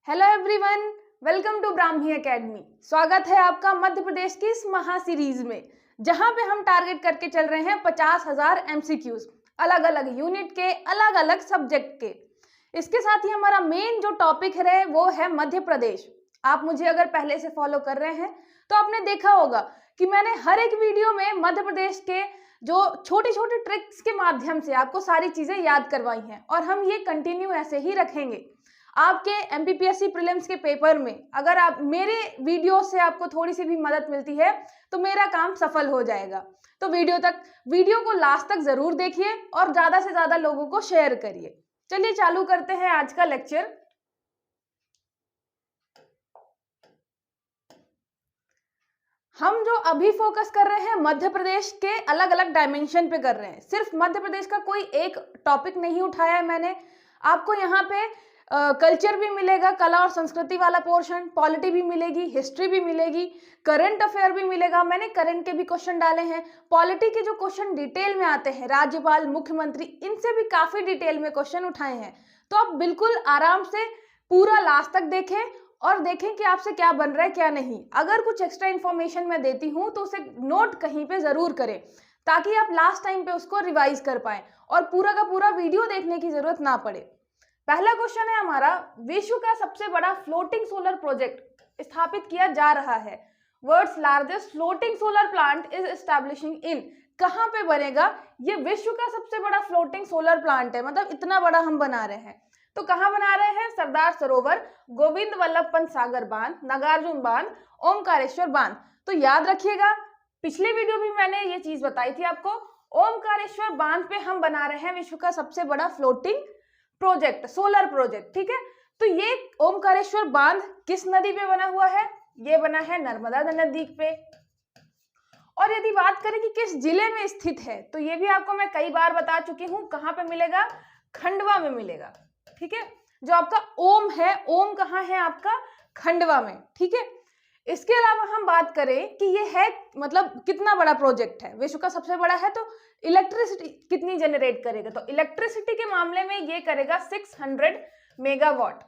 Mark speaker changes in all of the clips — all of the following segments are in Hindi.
Speaker 1: Hello everyone, welcome to Brahmi academy. स्वागत है आपका मध्य प्रदेश की इस महा सीरीज में, जहां पे हम टारगेट करके चल रहे हैं 50,000 एमसीक्यूज अलग अलग यूनिट के, अलग अलग सब्जेक्ट के। इसके साथ ही हमारा मेन जो टॉपिक है वो है मध्य प्रदेश। आप मुझे अगर पहले से फॉलो कर रहे हैं तो आपने देखा होगा कि मैंने हर एक वीडियो में मध्य प्रदेश के जो छोटी छोटी ट्रिक्स के माध्यम से आपको सारी चीजें याद करवाई हैं, और हम ये कंटिन्यू ऐसे ही रखेंगे। आपके एमपीपीएससी प्रीलिम्स के पेपर में अगर आप मेरे वीडियो से आपको थोड़ी सी भी मदद मिलती है तो मेरा काम सफल हो जाएगा। तो वीडियो को लास्ट तक जरूर देखिए और ज्यादा से ज्यादा लोगों को शेयर करिए। चलिए चालू करते हैं आज का लेक्चर। हम जो अभी फोकस कर रहे हैं मध्य प्रदेश के अलग अलग डायमेंशन पे कर रहे हैं। सिर्फ मध्य प्रदेश का कोई एक टॉपिक नहीं उठाया है मैंने। आपको यहाँ पे कल्चर भी मिलेगा, कला और संस्कृति वाला पोर्शन, पॉलिटी भी मिलेगी, हिस्ट्री भी मिलेगी, करंट अफेयर भी मिलेगा। मैंने करंट के भी क्वेश्चन डाले हैं। पॉलिटी के जो क्वेश्चन डिटेल में आते हैं, राज्यपाल, मुख्यमंत्री, इनसे भी काफी डिटेल में क्वेश्चन उठाए हैं। तो आप बिल्कुल आराम से पूरा लास्ट तक देखें और देखें कि आपसे क्या बन रहा है क्या नहीं। अगर कुछ एक्स्ट्रा इन्फॉर्मेशन मैं देती हूँ तो उसे नोट कहीं पे जरूर करें, ताकि आप लास्ट टाइम पे उसको रिवाइज कर पाए और पूरा का पूरा वीडियो देखने की जरूरत ना पड़े। पहला क्वेश्चन है हमारा, विश्व का सबसे बड़ा फ्लोटिंग सोलर प्रोजेक्ट स्थापित किया जा रहा है। World's largest floating solar plant is establishing in. कहां पे बनेगा? ये विश्व का सबसे बड़ा फ्लोटिंग सोलर प्लांट है, मतलब इतना बड़ा हम बना रहे हैं। तो कहां बना रहे हैं? सरदार सरोवर, गोविंद वल्लभ पंत सागर बांध, नागार्जुन बांध, ओमकारेश्वर बांध। तो याद रखिएगा, पिछले वीडियो में मैंने ये चीज बताई थी आपको। ओमकारेश्वर बांध पे हम बना रहे हैं विश्व का सबसे बड़ा फ्लोटिंग प्रोजेक्ट, सोलर प्रोजेक्ट। ठीक है, तो ये ओमकारेश्वर बांध किस नदी पे बना हुआ है? ये बना है नर्मदा नदी पे। और यदि बात करें कि किस जिले में स्थित है, तो ये भी आपको मैं कई बार बता चुकी हूं। कहां पे मिलेगा? खंडवा में मिलेगा। ठीक है, जो आपका ओम है, ओम कहाँ है आपका? खंडवा में। ठीक है, इसके अलावा हम बात करें कि ये है मतलब कितना बड़ा प्रोजेक्ट है, विश्व का सबसे बड़ा है, तो इलेक्ट्रिसिटी कितनी जनरेट करेगा? तो इलेक्ट्रिसिटी के मामले में ये करेगा 600 मेगावाट।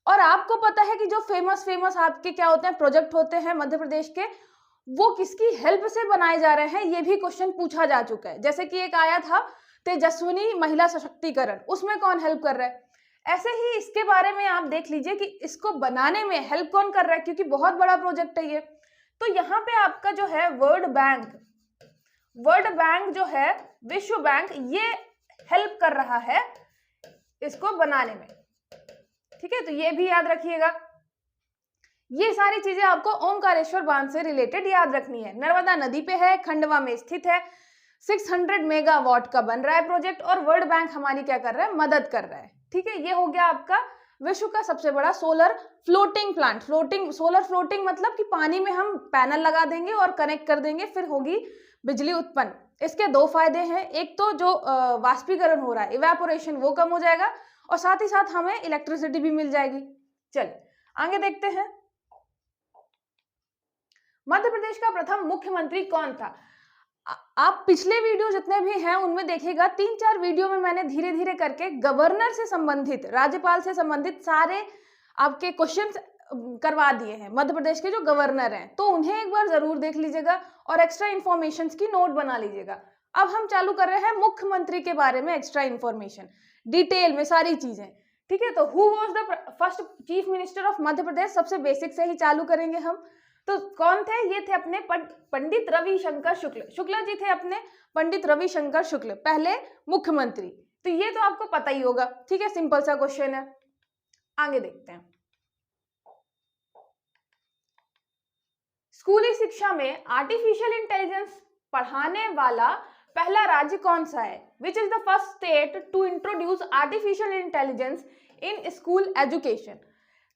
Speaker 1: और आपको पता है कि जो फेमस आपके क्या होते हैं, प्रोजेक्ट होते हैं मध्य प्रदेश के, वो किसकी हेल्प से बनाए जा रहे हैं, ये भी क्वेश्चन पूछा जा चुका है। जैसे कि एक आया था तेजस्विनी महिला सशक्तिकरण, उसमें कौन हेल्प कर रहा है? ऐसे ही इसके बारे में आप देख लीजिए कि इसको बनाने में हेल्प कौन कर रहा है, क्योंकि बहुत बड़ा प्रोजेक्ट है ये। तो यहाँ पे आपका जो है वर्ल्ड बैंक जो है, विश्व बैंक, ये हेल्प कर रहा है इसको बनाने में। ठीक है, तो ये भी याद रखिएगा। ये सारी चीजें आपको ओमकारेश्वर बांध से रिलेटेड याद रखनी है। नर्मदा नदी पे है, खंडवा में स्थित है, 600 मेगावाट का बन रहा है प्रोजेक्ट, और वर्ल्ड बैंक हमारी क्या कर रहा है? मदद कर रहा है। ठीक है, ये हो गया आपका विश्व का सबसे बड़ा solar floating plant. Solar floating मतलब कि पानी में हम पैनल लगा देंगे और कनेक्ट कर देंगे, फिर होगी बिजली उत्पन्न। इसके दो फायदे हैं, एक तो जो वाष्पीकरण हो रहा है, इवेपोरेशन, वो कम हो जाएगा, और साथ ही साथ हमें इलेक्ट्रिसिटी भी मिल जाएगी। चलिए आगे देखते हैं। मध्य प्रदेश का प्रथम मुख्यमंत्री कौन था? आप पिछले वीडियो जितने भी हैं उनमें देखिएगा, 3-4 वीडियो में मैंने धीरे धीरे करके गवर्नर से संबंधित, राज्यपाल से संबंधित सारे आपके क्वेश्चंस करवा दिए हैं। मध्य प्रदेश के जो गवर्नर हैं, तो उन्हें एक बार जरूर देख लीजिएगा और एक्स्ट्रा इन्फॉर्मेशन की नोट बना लीजिएगा। अब हम चालू कर रहे हैं मुख्यमंत्री के बारे में एक्स्ट्रा इन्फॉर्मेशन, डिटेल में सारी चीजें। ठीक है, तो who was the first chief minister of Madhya Pradesh? सबसे बेसिक से ही चालू करेंगे हम। तो कौन थे? ये थे अपने पंडित रविशंकर शुक्ल जी थे अपने, पंडित रविशंकर शुक्ल पहले मुख्यमंत्री। तो ये तो आपको पता ही होगा। ठीक है, सिंपल सा क्वेश्चन है। आगे देखते हैं। स्कूली शिक्षा में आर्टिफिशियल इंटेलिजेंस पढ़ाने वाला पहला राज्य कौन सा है? Which is the first state to introduce artificial intelligence in school education?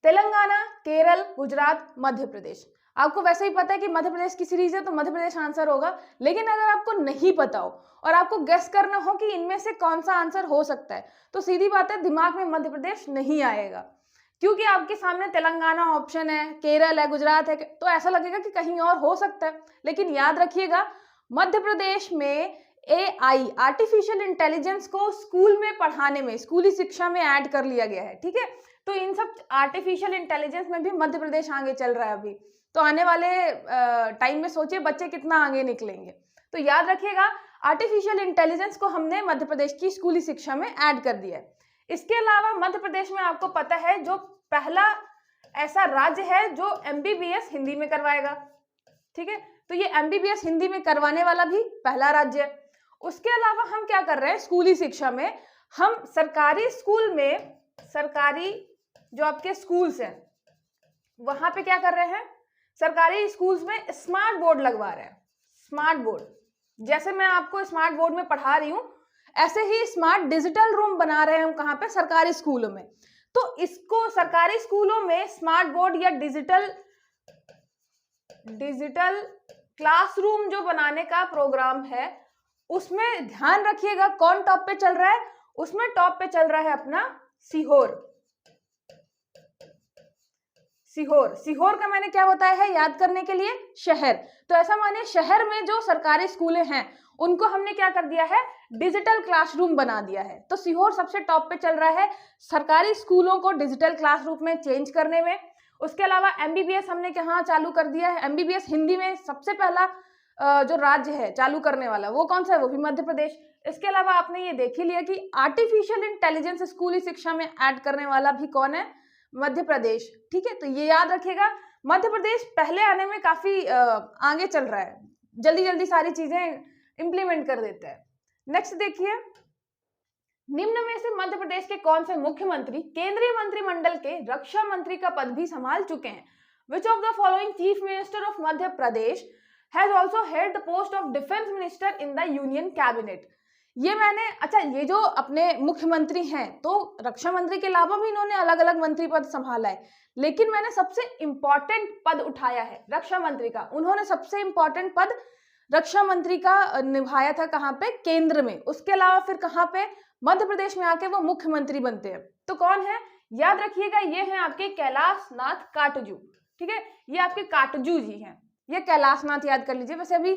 Speaker 1: Telangana, Kerala, Gujarat, Madhya Pradesh. आपको वैसे ही पता है कि मध्य प्रदेश की सीरीज है, तो मध्य प्रदेश आंसर होगा। लेकिन अगर आपको नहीं पता हो और आपको गेस करना हो कि इनमें से कौन सा आंसर हो सकता है, तो सीधी बात है, दिमाग में मध्य प्रदेश नहीं आएगा, क्योंकि आपके सामने तेलंगाना ऑप्शन है, केरल है, गुजरात है, तो ऐसा लगेगा कि कहीं और हो सकता है। लेकिन याद रखिएगा, मध्य प्रदेश में AI, आर्टिफिशियल इंटेलिजेंस को स्कूल में पढ़ाने में, स्कूली शिक्षा में ऐड कर लिया गया है। ठीक है, तो इन सब आर्टिफिशियल इंटेलिजेंस में भी मध्य प्रदेश आगे चल रहा है अभी। तो आने वाले टाइम में सोचिए बच्चे कितना आगे निकलेंगे। तो याद रखिएगा, आर्टिफिशियल इंटेलिजेंस को हमने मध्य प्रदेश की स्कूली शिक्षा में ऐड कर दिया है। इसके अलावा मध्य प्रदेश में आपको पता है जो पहला ऐसा राज्य है जो MBBS हिंदी में करवाएगा, ठीक है। तो ये MBBS हिंदी में करवाने वाला भी पहला राज्य है। उसके अलावा हम क्या कर रहे हैं, स्कूली शिक्षा में हम सरकारी स्कूल में, सरकारी जो आपके स्कूल्स हैं वहां पे क्या कर रहे हैं, सरकारी स्कूल्स में स्मार्ट बोर्ड लगवा रहे हैं। स्मार्ट बोर्ड, जैसे मैं आपको स्मार्ट बोर्ड में पढ़ा रही हूं, ऐसे ही स्मार्ट डिजिटल रूम बना रहे हैं हम कहां पे, सरकारी स्कूलों में। तो इसको सरकारी स्कूलों में स्मार्ट बोर्ड या डिजिटल क्लासरूम जो बनाने का प्रोग्राम है, उसमें ध्यान रखिएगा कौन टॉप पे चल रहा है। उसमें टॉप पे चल रहा है अपना सीहोर। सीहोर, सीहोर का मैंने क्या बताया है याद करने के लिए, शहर। तो ऐसा मानिए शहर में जो सरकारी स्कूलें हैं उनको हमने क्या कर दिया है, डिजिटल क्लासरूम बना दिया है। तो सीहोर सबसे टॉप पे चल रहा है सरकारी स्कूलों को डिजिटल क्लासरूम में चेंज करने में। उसके अलावा MBBS हमने कहाँ चालू कर दिया है, MBBS हिंदी में सबसे पहला जो राज्य है चालू करने वाला वो कौन सा है, वो भी मध्य प्रदेश। इसके अलावा आपने ये देख ही लिया कि आर्टिफिशियल इंटेलिजेंस स्कूली शिक्षा में ऐड करने वाला भी कौन है, मध्य प्रदेश, ठीक है। तो ये याद रखिएगा, मध्य प्रदेश पहले आने में काफी आगे चल रहा है, जल्दी जल्दी सारी चीजें इंप्लीमेंट कर देता है। नेक्स्ट देखिए, निम्न में से मध्य प्रदेश के कौन से मुख्यमंत्री केंद्रीय मंत्रिमंडल के रक्षा मंत्री का पद भी संभाल चुके हैं। Which of the following chief minister of Madhya Pradesh has also held the post of defence minister in the union cabinet. ये मैंने, अच्छा ये जो अपने मुख्यमंत्री हैं तो रक्षा मंत्री के अलावा भी इन्होंने अलग अलग मंत्री पद संभाला है, लेकिन मैंने सबसे इंपॉर्टेंट पद उठाया है रक्षा मंत्री का। उन्होंने सबसे इंपॉर्टेंट पद रक्षा मंत्री का निभाया था, कहाँ पे, केंद्र में। उसके अलावा फिर कहाँ पे, मध्य प्रदेश में आके वो मुख्यमंत्री बनते हैं। तो कौन है, याद रखिएगा, ये हैं आपके कैलाश नाथ काटजू, ठीक है। ये आपके काटजू जी हैं, ये कैलाश नाथ याद कर लीजिए। वैसे अभी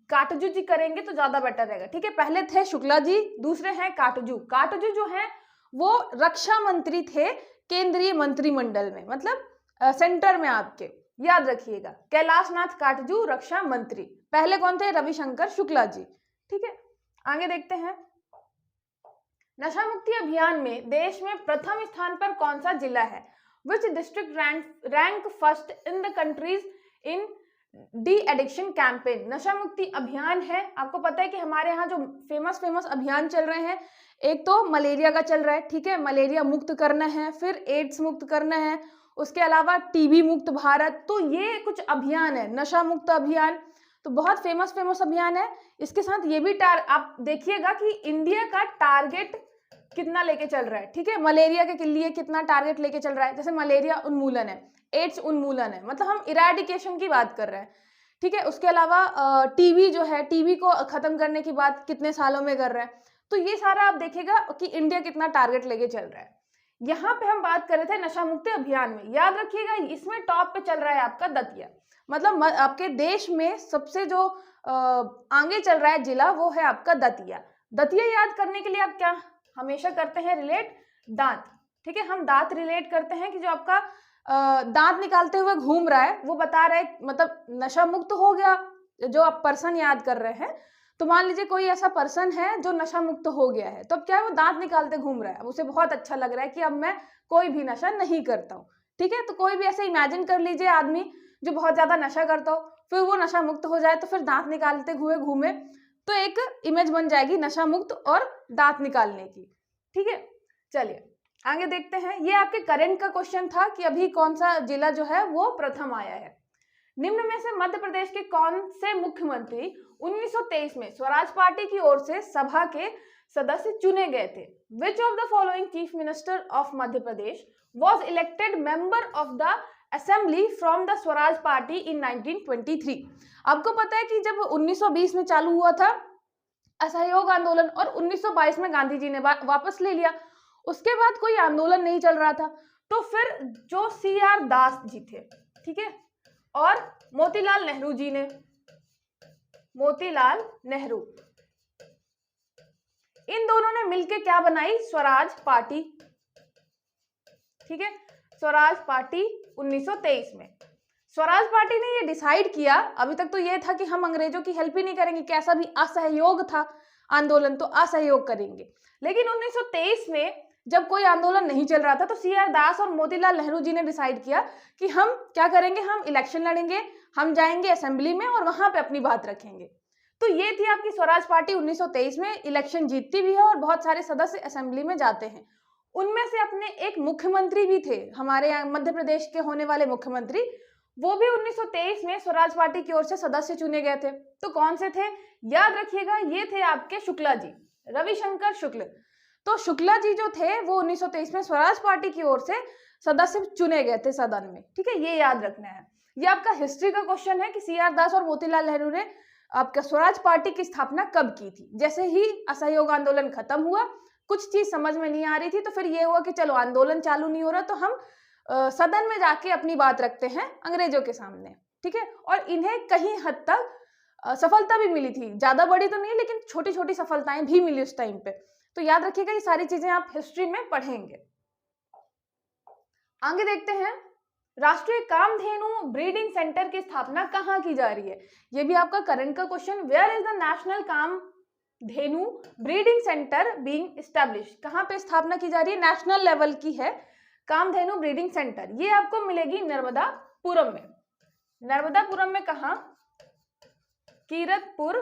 Speaker 1: काटजू जी करेंगे तो ज्यादा बेटर रहेगा, ठीक है। पहले थे शुक्ला जी, दूसरे हैं काटजू। काटजू जो हैं वो रक्षा मंत्री थे केंद्रीय मंत्रिमंडल में, मतलब सेंटर में आपके, याद रखिएगा। कैलाश नाथ काटजू रक्षा मंत्री, पहले कौन थे, रविशंकर शुक्ला जी, ठीक है। आगे देखते हैं, नशा मुक्ति अभियान में देश में प्रथम स्थान पर कौन सा जिला है। Which district rank first in the countries in de addiction campaign. नशा मुक्ति अभियान है, आपको पता है कि हमारे यहाँ जो फेमस अभियान चल रहे हैं, एक तो मलेरिया का चल रहा है, ठीक है, मलेरिया मुक्त करना है, फिर एड्स मुक्त करना है, उसके अलावा TB मुक्त भारत। तो ये कुछ अभियान है, नशा मुक्त अभियान, तो बहुत फेमस अभियान है। इसके साथ ये भी आप देखिएगा कि इंडिया का टारगेट कितना लेके चल रहा है, ठीक है। मलेरिया के लिए कितना टारगेट लेके चल रहा है, जैसे मलेरिया उन्मूलन है, एड्स उन्मूलन है, मतलब हम इरेडिकेशन की बात कर रहे हैं, ठीक है। उसके अलावा TB जो है, TB को खत्म करने की बात कितने सालों में कर रहे हैं। तो ये सारा आप देखेगा कि इंडिया कितना टारगेट लेके चल रहा है। यहाँ पे हम बात कर रहे थे नशा मुक्ति अभियान में, याद रखिएगा इसमें टॉप पे चल रहा है आपका दतिया, मतलब आपके देश में सबसे जो आगे चल रहा है जिला वो है आपका दतिया। दतिया याद करने के लिए आप क्या हमेशा करते हैं, रिलेट दांत, ठीक है। हम दांत रिलेट करते हैं कि जो आपका दांत निकालते हुए घूम रहा है वो बता रहा है, मतलब नशा मुक्त हो गया। जो आप पर्सन याद कर रहे हैं, तो मान लीजिए कोई ऐसा पर्सन है जो नशा मुक्त हो गया है, तो अब क्या है, वो दांत निकालते घूम रहा है, उसे बहुत अच्छा लग रहा है कि अब मैं कोई भी नशा नहीं करता हूँ, ठीक है। तो कोई भी ऐसे इमेजिन कर लीजिए आदमी जो बहुत ज्यादा नशा करता हो, फिर वो नशा मुक्त हो जाए, तो फिर दांत निकालते हुए घूमे, तो एक इमेज बन जाएगी नशा मुक्त और दांत निकालने की, ठीक है। चलिए आगे देखते हैं, ये आपके करंट का क्वेश्चन था कि अभी कौन सा जिला जो है वो प्रथम आया है। निम्न में से मध्य प्रदेश के कौन से मुख्यमंत्री 1923 में स्वराज पार्टी की ओर से सभा के सदस्य चुने गए थे। Which of the following chief minister of Madhya Pradesh was elected member of the assembly from the Swaraj party इन 1923। आपको पता है कि जब 1920 में चालू हुआ था असहयोग आंदोलन और 1922 में गांधी जी ने वापस ले लिया, उसके बाद कोई आंदोलन नहीं चल रहा था, तो फिर जो CR दास जी थे, ठीक है, और मोतीलाल नेहरू जी ने, मोतीलाल नेहरू, इन दोनों ने मिलकर क्या बनाई, स्वराज पार्टी। ठीक है, स्वराज पार्टी 1923 में। स्वराज पार्टी ने ये डिसाइड किया, अभी तक तो ये था कि हम अंग्रेजों की हेल्प ही नहीं करेंगे, कैसा भी असहयोग था आंदोलन तो असहयोग करेंगे, लेकिन 1923 में जब कोई आंदोलन नहीं चल रहा था तो सी आर दास और मोतीलाल नेहरू जी ने डिसाइड किया कि हम क्या करेंगे, हम इलेक्शन लड़ेंगे, हम जाएंगे असेंबली में और वहां पे अपनी बात रखेंगे। तो ये थी आपकी स्वराज पार्टी। 1923 में इलेक्शन जीतती भी है और बहुत सारे सदस्य असेंबली में जाते हैं। उनमें से अपने एक मुख्यमंत्री भी थे, हमारे यहाँ मध्य प्रदेश के होने वाले मुख्यमंत्री, वो भी 1923 में स्वराज पार्टी की ओर से सदस्य चुने गए थे। तो कौन से थे, याद रखिएगा, ये थे आपके शुक्ला जी, रविशंकर शुक्ल। तो शुक्ला जी जो थे वो 1923 में स्वराज पार्टी की ओर से सदस्य चुने गए थे सदन में। ठीक है, ये याद रखना है। ये आपका हिस्ट्री का क्वेश्चन है कि सी आर दास और मोतीलाल नेहरू ने आपका स्वराज पार्टी की स्थापना कब की थी। जैसे ही असहयोग आंदोलन खत्म हुआ, कुछ चीज समझ में नहीं आ रही थी, तो फिर ये हुआ कि चलो आंदोलन चालू नहीं हो रहा तो हम सदन में जाके अपनी बात रखते हैं अंग्रेजों के सामने। ठीक है, और इन्हें कहीं हद तक सफलता भी मिली थी, ज्यादा बड़ी तो नहीं लेकिन छोटी छोटी सफलताएं भी मिली उस टाइम पे। तो याद रखिएगा, ये सारी चीजें आप हिस्ट्री में पढ़ेंगे। आगे देखते हैं, राष्ट्रीय कामधेनु ब्रीडिंग सेंटर की स्थापना कहाँ की जा रही है। ये भी आपका करंट का question, where is the national Kamdhenu breeding centre being established. कहाँ पे स्थापना की जा रही है, नेशनल लेवल की है कामधेनु ब्रीडिंग सेंटर। ये आपको मिलेगी नर्मदापुरम में। नर्मदापुरम में कहा, कीरतपुर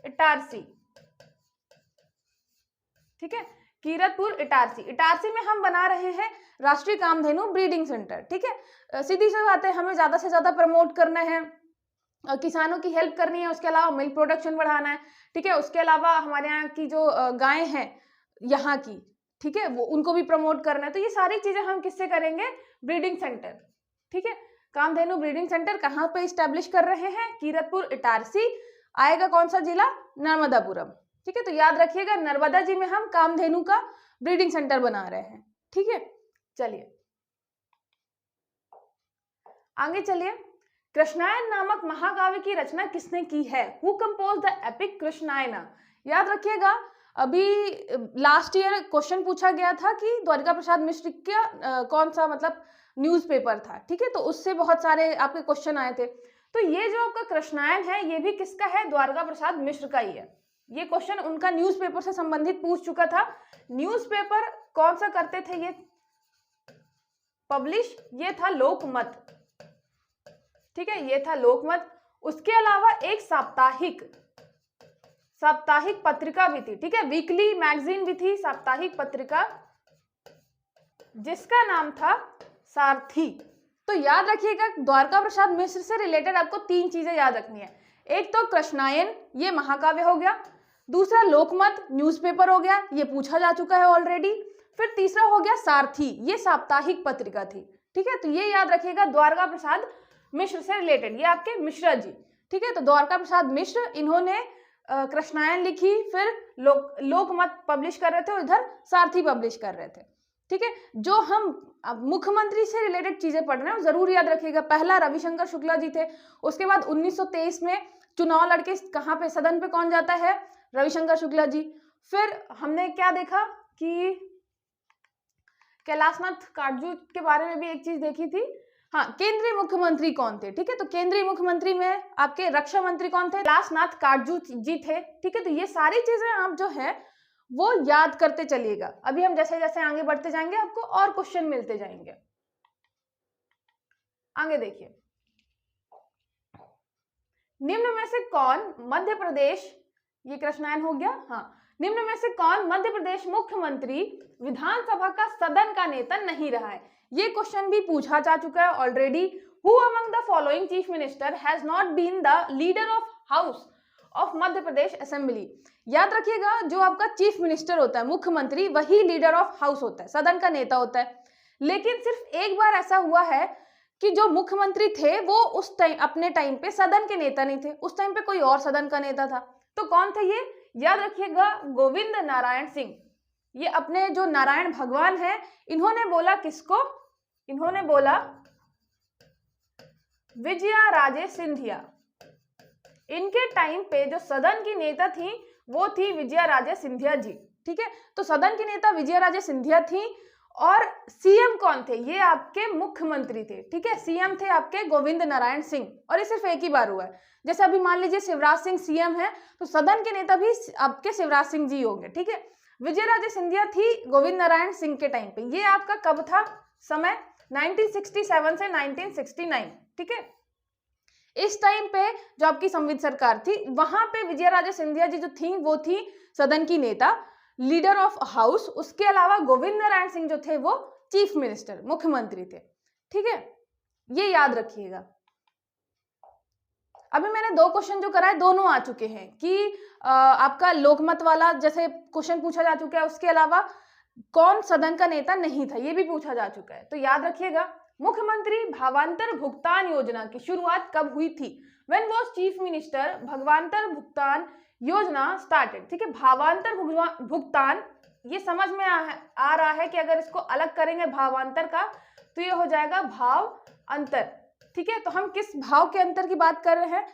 Speaker 1: इटारसी। ठीक है, कीरतपुर इटारसी। इटारसी में हम बना रहे हैं राष्ट्रीय कामधेनु ब्रीडिंग सेंटर। ठीक है, सीधी सी बात है, हमें ज्यादा से ज्यादा प्रमोट करना है, किसानों की हेल्प करनी है, उसके अलावा मिल्क प्रोडक्शन बढ़ाना है। ठीक है, उसके अलावा हमारे यहाँ की जो गायें हैं यहाँ की, ठीक है, वो उनको भी प्रमोट करना है। तो ये सारी चीजें हम किससे करेंगे, ब्रीडिंग सेंटर। ठीक है, कामधेनु ब्रीडिंग सेंटर कहाँ पे इस्टेब्लिश कर रहे हैं, कीरतपुर इटारसी। आएगा कौन सा जिला, नर्मदापुरम। ठीक है, तो याद रखिएगा, नर्मदा जी में हम कामधेनु का ब्रीडिंग सेंटर बना रहे हैं। ठीक है, चलिए आगे चलिए। कृष्णायन नामक महाकाव्य की रचना किसने की है, हु कंपोज द एपिक कृष्णायना। याद रखिएगा, अभी लास्ट ईयर क्वेश्चन पूछा गया था कि द्वारिका प्रसाद मिश्र का कौन सा मतलब न्यूज़पेपर था। ठीक है, तो उससे बहुत सारे आपके क्वेश्चन आए थे। तो ये जो आपका कृष्णायन है ये भी किसका है, द्वारिका प्रसाद मिश्र का ही है। ये क्वेश्चन उनका न्यूज़पेपर से संबंधित पूछ चुका था। न्यूज़पेपर कौन सा करते थे ये पब्लिश, ये था लोकमत। ठीक है, ये था लोकमत। उसके अलावा एक साप्ताहिक पत्रिका भी थी। ठीक है, वीकली मैगजीन भी थी, साप्ताहिक पत्रिका, जिसका नाम था सारथी। तो याद रखिएगा, द्वारका प्रसाद मिश्र से रिलेटेड आपको 3 चीजें याद रखनी है। एक तो कृष्णायन, ये महाकाव्य हो गया। दूसरा लोकमत न्यूज़पेपर हो गया, ये पूछा जा चुका है ऑलरेडी। फिर तीसरा हो गया सारथी, ये साप्ताहिक पत्रिका थी। ठीक है, तो ये याद रखिएगा, द्वारका प्रसाद मिश्र से रिलेटेड, ये आपके मिश्रा जी। ठीक है, तो द्वारका प्रसाद मिश्र, इन्होंने कृष्णायन लिखी, फिर लोकमत पब्लिश कर रहे थे और इधर सारथी पब्लिश कर रहे थे। ठीक है, जो हम मुख्यमंत्री से रिलेटेड चीजें पढ़ रहे हैं जरूर याद रखिएगा। पहला रविशंकर शुक्ला जी थे, उसके बाद 1923 में चुनाव लड़के कहाँ पे सदन पे कौन जाता है, रविशंकर शुक्ला जी। फिर हमने क्या देखा कि कैलाशनाथ काटजू के बारे में भी एक चीज देखी थी। हाँ, केंद्रीय मुख्यमंत्री कौन थे। ठीक है, तो केंद्रीय मुख्यमंत्री में आपके रक्षा मंत्री कौन थे, कैलाशनाथ काटजू जी थे। ठीक है, तो ये सारी चीजें आप जो है वो याद करते चलिएगा। अभी हम जैसे जैसे आगे बढ़ते जाएंगे आपको और क्वेश्चन मिलते जाएंगे। आगे देखिए, निम्न में से कौन मध्य प्रदेश, ये कृष्णायन हो गया। हाँ, निम्न में से कौन मध्य प्रदेश मुख्यमंत्री विधानसभा का सदन का नेता नहीं रहा है। ये क्वेश्चन भी पूछा जा चुका है already. Who among the following chief minister has not been the leader of house of Madhya Pradesh assembly. याद रखिएगा, जो आपका चीफ मिनिस्टर होता है, मुख्यमंत्री, वही लीडर ऑफ हाउस होता है, सदन का नेता होता है। लेकिन सिर्फ एक बार ऐसा हुआ है कि जो मुख्यमंत्री थे वो उस टाइम अपने टाइम पे सदन के नेता नहीं थे, उस टाइम पे कोई और सदन का नेता था। तो कौन थे ये, याद रखिएगा, गोविंद नारायण सिंह। ये अपने जो नारायण भगवान है, इन्होंने बोला किसको, इन्होंने बोला विजया राजे सिंधिया। इनके टाइम पे जो सदन की नेता थी वो थी विजया राजे सिंधिया जी। ठीक है, तो सदन की नेता विजया राजे सिंधिया थी और सीएम कौन थे? ये आपके मुख्यमंत्री थे, ठीक है। सीएम थे आपके गोविंद नारायण सिंह, और ये सिर्फ एक ही बार हुआ है। जैसे अभी मान लीजिए शिवराज सिंह सीएम है, तो सदन के नेता भी आपके शिवराज सिंह जी होंगे, ठीक है। विजयराजे सिंधिया थी गोविंद नारायण सिंह के टाइम पे। ये आपका कब था समय? 1967 से 1969, ठीक है। इस टाइम पे जो आपकी संविधान सरकार थी, वहां पे विजयराजे सिंधिया जी जो थी वो थी सदन की नेता, लीडर ऑफ हाउस। उसके अलावा गोविंद नारायण सिंह जो थे वो चीफ मिनिस्टर, मुख्यमंत्री थे, ठीक है। ये याद रखिएगा। अभी मैंने 2 क्वेश्चन जो कराए दोनों आ चुके हैं कि आपका लोकमत वाला जैसे क्वेश्चन पूछा जा चुका है, उसके अलावा कौन सदन का नेता नहीं था ये भी पूछा जा चुका है। तो याद रखिएगा, मुख्यमंत्री भावांतर भुगतान योजना की शुरुआत कब हुई थी? व्हेन वाज चीफ मिनिस्टर भावांतर भुगतान योजना स्टार्टेड, ठीक है। भावांतर भुगतान, ये समझ में आ रहा है कि अगर इसको अलग करेंगे भावांतर का तो ये हो जाएगा भाव अंतर, ठीक है। तो हम किस भाव के अंतर की बात कर रहे हैं?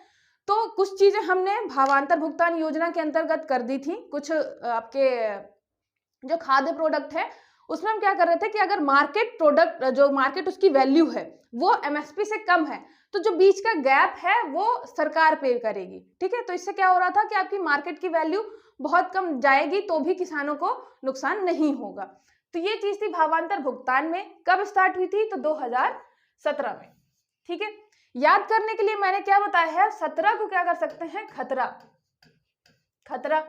Speaker 1: तो कुछ चीजें हमने भावांतर भुगतान योजना के अंतर्गत कर दी थी। कुछ आपके जो खाद्य प्रोडक्ट है उसमें हम क्या कर रहे थे कि अगर मार्केट प्रोडक्ट जो मार्केट उसकी वैल्यू है वो एमएसपी से कम है, तो जो बीच का गैप है वो सरकार पे करेगी, ठीक है। तो इससे क्या हो रहा था कि आपकी मार्केट की वैल्यू बहुत कम जाएगी तो भी किसानों को नुकसान नहीं होगा। तो ये चीज थी भावांतर भुगतान में। कब स्टार्ट हुई थी? तो 2017 में, ठीक है। याद करने के लिए मैंने क्या बताया है, 17 को क्या कर सकते हैं? खतरा।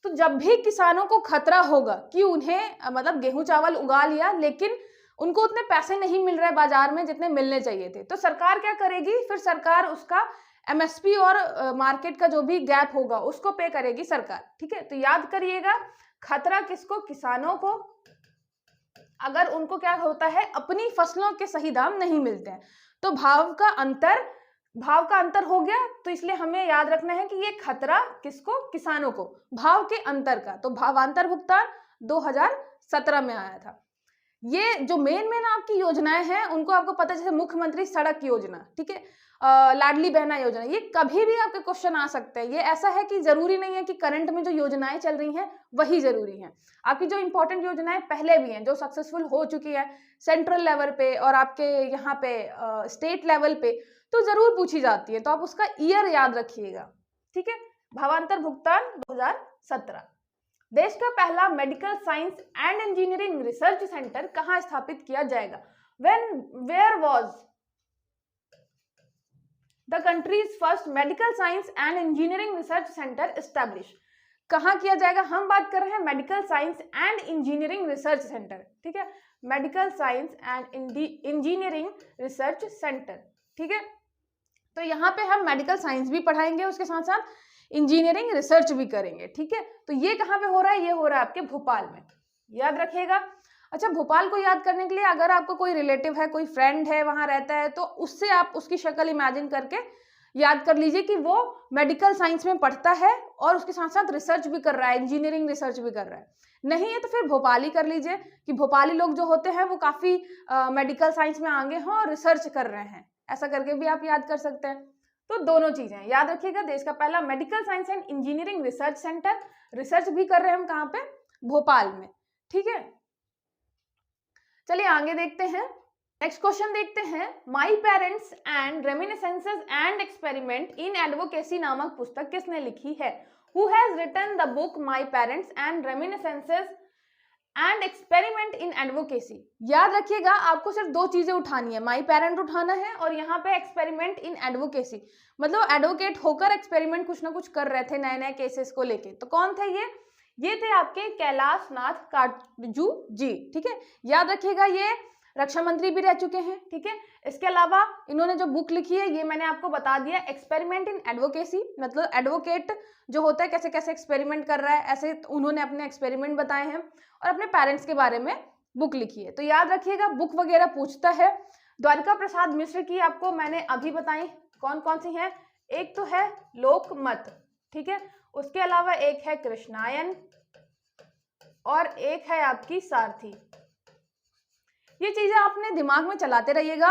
Speaker 1: तो जब भी किसानों को खतरा होगा कि उन्हें मतलब गेहूं चावल उगा लिया लेकिन उनको उतने पैसे नहीं मिल रहे बाजार में जितने मिलने चाहिए थे, तो सरकार क्या करेगी? फिर सरकार उसका एमएसपी और मार्केट का जो भी गैप होगा उसको पे करेगी सरकार, ठीक है। तो याद करिएगा, खतरा किसको? किसानों को। अगर उनको क्या होता है, अपनी फसलों के सही दाम नहीं मिलते हैं, तो भाव का अंतर हो गया। तो इसलिए हमें याद रखना है कि ये खतरा किसको? किसानों को, भाव के अंतर का। तो भावांतर भुगतान 2017 में आया था। ये जो मेन आपकी योजनाएं हैं उनको आपको पता है, जैसे मुख्यमंत्री सड़क योजना, ठीक है, लाडली बहना योजना, ये कभी भी आपके क्वेश्चन आ सकते हैं। ये ऐसा है कि जरूरी नहीं है कि करंट में जो योजनाएं चल रही हैं वही जरूरी हैं। आपकी जो इंपॉर्टेंट योजनाएं पहले भी हैं, जो सक्सेसफुल हो चुकी है सेंट्रल लेवल पे और आपके यहाँ पे स्टेट लेवल पे, तो जरूर पूछी जाती है। तो आप उसका ईयर याद रखिएगा, ठीक है। भावांतर भुगतान 2017। देश का पहला medical science and engineering research centre कहां स्थापित किया जाएगा? Where was the country's first medical science and engineering research centre establish? कहां किया जाएगा? हम बात कर रहे हैं medical science and engineering research centre, ठीक है। Medical science and engineering research centre, ठीक है। तो यहाँ पे हम मेडिकल साइंस भी पढ़ाएंगे, उसके साथ साथ इंजीनियरिंग रिसर्च भी करेंगे, ठीक है। तो ये कहाँ पे हो रहा है? ये हो रहा है आपके भोपाल में, याद रखिएगा। अच्छा, भोपाल को याद करने के लिए अगर आपको कोई रिलेटिव है, कोई फ्रेंड है वहां रहता है, तो उससे आप उसकी शक्ल इमेजिन करके याद कर लीजिए कि वो मेडिकल साइंस में पढ़ता है और उसके साथ साथ रिसर्च भी कर रहा है, इंजीनियरिंग रिसर्च भी कर रहा है। नहीं है तो फिर भोपाली कर लीजिए कि भोपाली लोग जो होते हैं वो काफी मेडिकल साइंस में आगे हैं और रिसर्च कर रहे हैं, ऐसा करके भी आप याद कर सकते हैं। तो दोनों चीजें याद रखिएगा। देश का पहला medical science and engineering research centre, research भी कर रहे हैं हम कहाँ पे? भोपाल में, ठीक है। चलिए आगे देखते हैं, नेक्स्ट क्वेश्चन देखते हैं। My parents and reminiscences and experiment in advocacy नामक पुस्तक किसने लिखी है? Who has written the book my parents and reminiscences and experiment in advocacy? याद रखिएगा, आपको सिर्फ 2 चीजें उठानी है, माई पेरेंट उठाना है और यहाँ पे एक्सपेरिमेंट इन एडवोकेसी, मतलब एडवोकेट होकर एक्सपेरिमेंट कुछ ना कुछ कर रहे थे नए नए केसेस को लेके। तो कौन थे ये थे आपके कैलाश नाथ काटजू जी, ठीक है। याद रखिएगा, ये रक्षा मंत्री भी रह चुके हैं, ठीक है। इसके अलावा इन्होंने जो बुक लिखी है ये मैंने आपको बता दिया, एक्सपेरिमेंट इन एडवोकेसी, मतलब एडवोकेट जो होता है कैसे कैसे एक्सपेरिमेंट कर रहा है, ऐसे उन्होंने अपने एक्सपेरिमेंट बताए हैं और अपने पेरेंट्स के बारे में बुक लिखी है। तो याद रखिएगा, बुक वगैरह पूछता है। द्वारिका प्रसाद मिश्र की आपको मैंने अभी बताई, कौन कौन सी हैं? एक तो है लोकमत, ठीक है, उसके अलावा एक है कृष्णायन और एक है आपकी सारथी। ये चीजें आपने दिमाग में चलाते रहिएगा,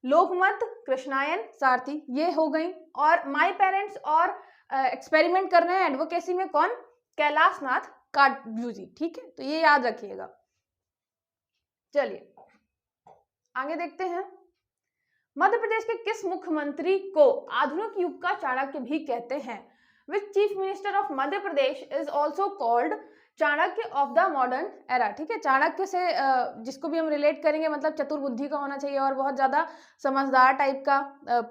Speaker 1: लोकमत, कृष्णायन, सारथी, ये हो गई। और माय पेरेंट्स और एक्सपेरिमेंट कर रहे हैं एडवोकेसी में कौन? कैलाश नाथ काटजू जी, ठीक है। तो ये याद रखिएगा। चलिए आगे देखते हैं। मध्य प्रदेश के किस मुख्यमंत्री को आधुनिक युग का चाणक्य भी कहते हैं? Which chief minister of Madhya Pradesh is also called Chanakya of the modern era. ठीक है, चाणक्य से जिसको भी हम रिलेट करेंगे मतलब चतुर बुद्धि का होना चाहिए और बहुत ज्यादा समझदार टाइप का,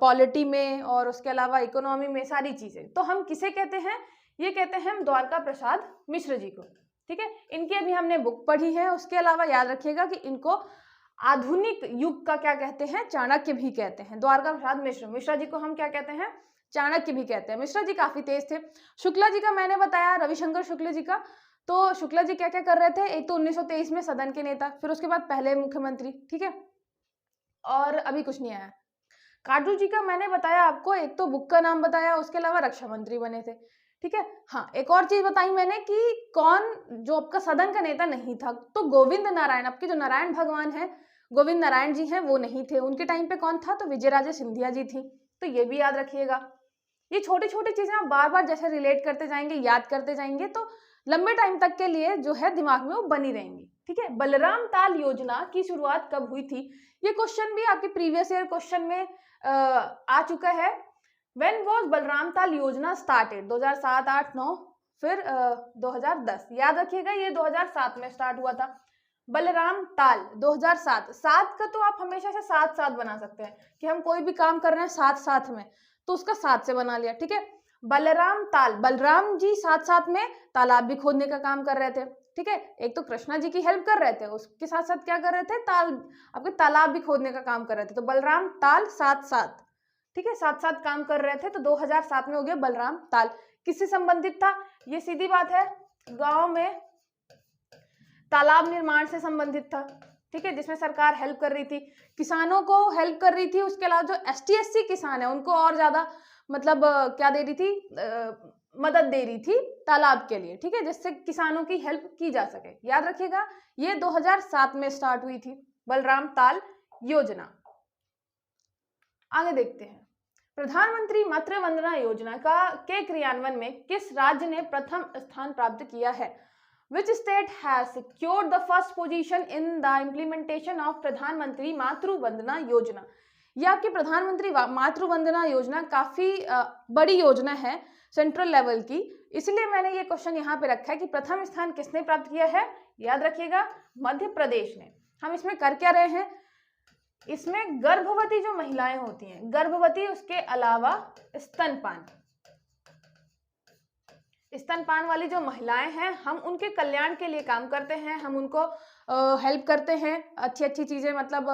Speaker 1: पॉलिटी में और उसके अलावा इकोनॉमी में, सारी चीजें। तो हम किसे कहते हैं? ये कहते हैं हम द्वारका प्रसाद मिश्र जी को। ठीक है, इनकी अभी हमने बुक पढ़ी है। उसके अलावा याद रखिएगा कि इनको आधुनिक युग का क्या कहते हैं? चाणक्य भी कहते हैं। द्वारका प्रसाद मिश्र, मिश्रा जी को हम क्या कहते हैं? चाणक्य भी कहते हैं। मिश्रा जी काफी तेज थे। शुक्ला जी का मैंने बताया, रविशंकर शुक्ल जी का। तो शुक्ला जी क्या क्या कर रहे थे? एक तो 1923 में सदन के नेता, फिर उसके बाद पहले मुख्यमंत्री। ठीक है, और अभी कुछ नहीं आया। काटू जी का मैंने बताया आपको, एक तो बुक का नाम बताया, उसके अलावा रक्षा मंत्री बने थे। ठीक है, हाँ एक और चीज बताई मैंने कि कौन जो आपका सदन का नेता नहीं था, तो गोविंद नारायण, आपके जो नारायण भगवान है गोविंद नारायण जी हैं, वो नहीं थे। उनके टाइम पे कौन था? तो विजयराजे सिंधिया जी थी। तो ये भी याद रखिएगा। ये छोटी छोटी चीजें आप बार बार जैसे रिलेट करते जाएंगे, याद करते जाएंगे, तो लंबे टाइम तक के लिए जो है दिमाग में वो बनी रहेंगी। ठीक है, बलराम ताल योजना की शुरुआत कब हुई थी? ये क्वेश्चन भी आपके प्रीवियस ईयर क्वेश्चन में आ चुका है। व्हेन वाज बलराम ताल योजना स्टार्टेड? 2007, 8, 9, फिर 2010। याद रखिएगा ये 2007 में स्टार्ट हुआ था। बलराम ताल 2007। सात का तो आप हमेशा से साथ साथ बना सकते हैं कि हम कोई भी काम कर रहे हैं साथ साथ में, तो उसका साथ से बना लिया। ठीक है, बलराम ताल, बलराम जी साथ साथ में तालाब भी खोदने का काम कर रहे थे। ठीक है, एक तो कृष्णा जी की हेल्प कर रहे थे, उसके साथ साथ क्या कर रहे थे? आपके तालाब भी खोदने का काम कर रहे थे। तो बलराम ताल साथ साथ, ठीक है, साथ साथ काम कर रहे थे। तो 2007 में हो गया बलराम ताल। किससे संबंधित था? ये सीधी बात है, गांव में तालाब निर्माण से संबंधित था। ठीक है, जिसमें सरकार हेल्प कर रही थी, किसानों को हेल्प कर रही थी। उसके अलावा जो ST SC किसान है उनको और ज्यादा मतलब क्या दे रही थी? मदद दे रही थी तालाब के लिए। ठीक है, जिससे किसानों की हेल्प की जा सके। याद रखिएगा ये 2007 में स्टार्ट हुई थी बलराम ताल योजना। आगे देखते हैं, प्रधानमंत्री मातृ वंदना योजना के क्रियान्वयन में किस राज्य ने प्रथम स्थान प्राप्त किया है? Which state has secured the first position in the implementation of प्रधानमंत्री मातृ वंदना योजना? ये आपकी प्रधानमंत्री मातृ वंदना योजना काफी बड़ी योजना है सेंट्रल लेवल की, इसलिए मैंने ये क्वेश्चन यहाँ पे रखा है कि प्रथम स्थान किसने प्राप्त किया है? याद रखिएगा मध्य प्रदेश ने। हम इसमें कर क्या रहे हैं? इसमें गर्भवती जो महिलाएं होती हैं, गर्भवती, उसके अलावा स्तनपान वाली जो महिलाएं हैं, हम उनके कल्याण के लिए काम करते हैं। हम उनको हेल्प करते हैं, अच्छी अच्छी चीजें, मतलब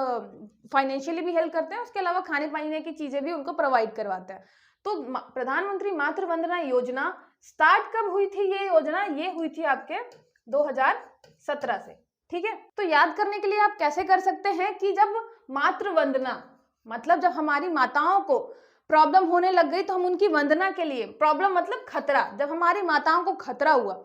Speaker 1: फाइनेंशियली भी हेल्प करते हैं, उसके अलावा खाने पाने की चीजें भी उनको प्रोवाइड करवाते हैं। तो प्रधानमंत्री मातृ वंदना योजना स्टार्ट कब हुई थी? ये योजना ये हुई थी आपके 2017 से। ठीक है, तो याद करने के लिए आप कैसे कर सकते हैं कि जब मातृ वंदना मतलब जब हमारी माताओं को प्रॉब्लम होने लग गई तो हम उनकी वंदना के लिए, प्रॉब्लम मतलब खतरा, जब हमारी माताओं को खतरा हुआ,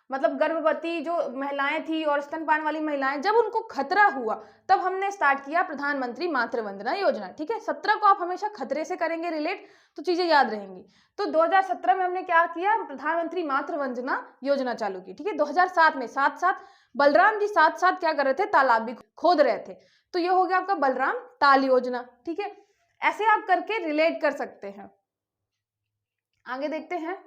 Speaker 1: मतलब गर्भवती जो महिलाएं थी और स्तनपान वाली महिलाएं, जब उनको खतरा हुआ तब हमने स्टार्ट किया प्रधानमंत्री मातृ वंदना योजना। ठीक है, 17 को आप हमेशा खतरे से करेंगे रिलेट, तो चीजें याद रहेंगी। तो 2017 में हमने क्या किया? प्रधानमंत्री मातृ वंदना योजना चालू की। ठीक है, 2007 में साथ साथ बलराम जी साथ साथ क्या कर रहे थे? तालाब भी खोद रहे थे। तो ये हो गया आपका बलराम ताल योजना। ठीक है, ऐसे आप करके रिलेट कर सकते हैं। आगे देखते हैं,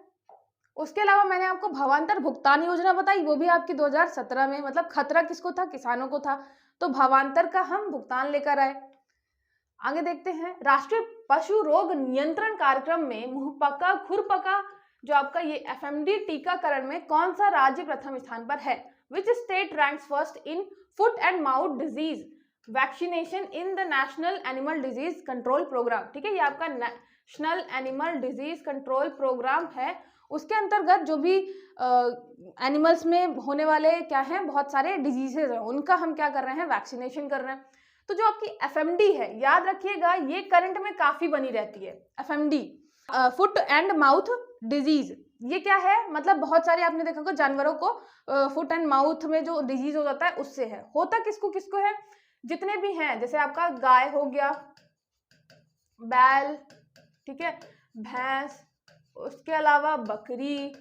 Speaker 1: उसके अलावा मैंने आपको भावांतर भुगतान योजना बताई, वो भी आपकी 2017 में, मतलब खतरा किसको था? किसानों को था, तो भावांतर का हम भुगतान लेकर आए। आगे देखते हैं, राष्ट्रीय पशु रोग नियंत्रण कार्यक्रम में मुहपका खुरपका जो आपका ये FMD टीकाकरण में कौन सा राज्य प्रथम स्थान पर है? Which state ranks first in foot and mouth disease vaccination in the national animal disease control programme? ठीक है, ये आपका national animal disease control programme है। उसके अंतर्गत जो भी एनिमल्स में होने वाले क्या हैं, बहुत सारे डिजीजेज हैं, उनका हम क्या कर रहे हैं? वैक्सीनेशन कर रहे हैं। तो जो आपकी FMD है, याद रखिएगा ये करंट में काफी बनी रहती है। FMD foot and mouth disease, ये क्या है? मतलब बहुत सारे आपने देखा होगा जानवरों को फुट एंड माउथ में जो डिजीज हो जाता है उससे है। होता किसको किसको है? जितने भी हैं, जैसे आपका गाय हो गया, बैल, ठीक है, भैंस, उसके अलावा बकरी,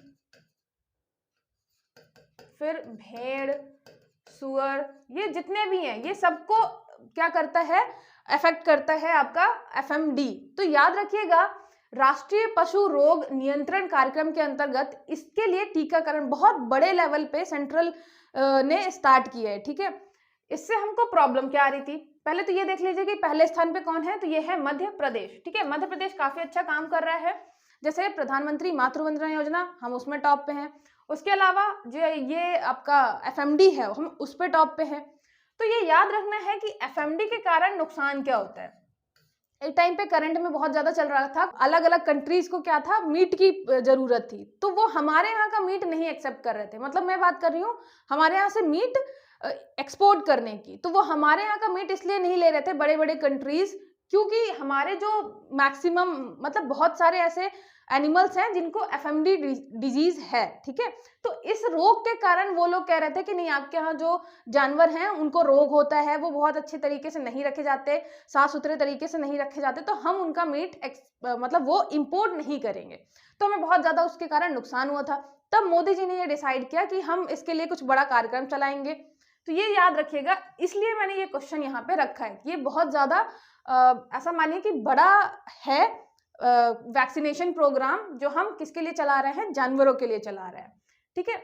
Speaker 1: फिर भेड़, सुअर, ये जितने भी हैं ये सबको क्या करता है, अफेक्ट करता है आपका एफएमडी। तो याद रखिएगा राष्ट्रीय पशु रोग नियंत्रण कार्यक्रम के अंतर्गत इसके लिए टीकाकरण बहुत बड़े लेवल पे सेंट्रल ने स्टार्ट किया है। ठीक है, इससे हमको प्रॉब्लम क्या आ रही थी, पहले तो ये देख लीजिए कि पहले स्थान पे कौन है, तो ये है मध्य प्रदेश। ठीक है, मध्य प्रदेश काफी अच्छा काम कर रहा है, जैसे प्रधानमंत्री मातृ वंदना योजना हम उसमें टॉप पे हैं। उसके अलावा जो ये आपका एफएमडी है हम उस पे टॉप पे हैं। तो ये याद रखना है कि एफएमडी के कारण नुकसान क्या होता है। एक टाइम पे करंट में बहुत ज्यादा चल रहा था, अलग अलग कंट्रीज को क्या था, मीट की जरूरत थी, तो वो हमारे यहाँ का मीट नहीं एक्सेप्ट कर रहे थे। मतलब मैं बात कर रही हूँ हमारे यहाँ से मीट एक्सपोर्ट करने की, तो वो हमारे यहाँ का मीट इसलिए नहीं ले रहे थे बड़े बड़े कंट्रीज, क्योंकि हमारे जो मैक्सिमम मतलब बहुत सारे ऐसे एनिमल्स हैं जिनको एफएमडी डिजीज है। ठीक है, तो इस रोग के कारण वो लोग कह रहे थे कि नहीं, आपके यहाँ जो जानवर हैं उनको रोग होता है, वो बहुत अच्छे तरीके से नहीं रखे जाते, साफ सुथरे तरीके से नहीं रखे जाते, तो हम उनका मीट मतलब वो इंपोर्ट नहीं करेंगे। तो हमें बहुत ज्यादा उसके कारण नुकसान हुआ था। तब मोदी जी ने ये डिसाइड किया कि हम इसके लिए कुछ बड़ा कार्यक्रम चलाएंगे। तो ये याद रखिएगा, इसलिए मैंने ये क्वेश्चन यहाँ पे रखा है। ये बहुत ज्यादा ऐसा मानिए कि बड़ा है वैक्सीनेशन प्रोग्राम जो हम किसके लिए चला रहे हैं, जानवरों के लिए चला रहे हैं। ठीक है,